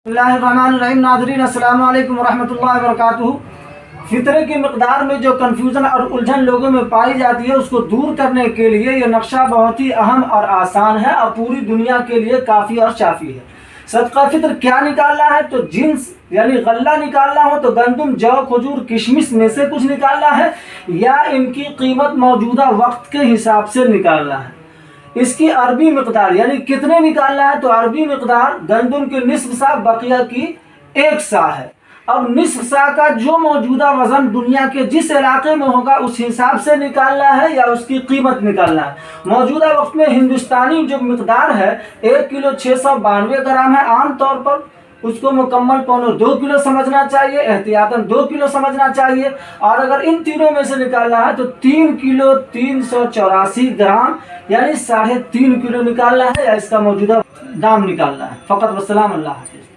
बिस्मिल्लाहिर्रहमानिर्रहीम। नाज़रीन अस्सलामु अलैकुम वरहमतुल्लाहि वबरकातुहू। फ़ितरे की मिक़दार में जो कन्फ्यूज़न और उलझन लोगों में पाई जाती है उसको दूर करने के लिए ये नक्शा बहुत ही अहम और आसान है और पूरी दुनिया के लिए काफ़ी और शाफ़ी है। सदका फ़ितर क्या निकालना है तो जिन्स यानी गल्ला निकालना हो तो गंदम, जौ, खजूर, किशमिश में से कुछ निकालना है या इनकी कीमत मौजूदा वक्त के हिसाब से निकालना है। इसकी अरबी मिक़दार यानी कितने निकालना है तो अरबी मिक़दार गंदम की निस्फ सा, बकिया की 1 सा है। अब निस्फ सा का जो मौजूदा वज़न दुनिया के जिस इलाके में होगा उस हिसाब से निकालना है या उसकी कीमत निकालना है। मौजूदा वक्त में हिंदुस्तानी जो मिक़दार है 1 किलो 692 ग्राम है। आम तौर पर उसको मुकम्मल पौने 2 किलो समझना चाहिए, एहतियातन 2 किलो समझना चाहिए। और अगर इन तीनों में से निकालना है तो 3 किलो 384 ग्राम यानी 3.5 किलो निकालना है या इसका मौजूदा दाम निकालना है। फ़कत वस्सलाम, अल्लाह हाफ़िज़।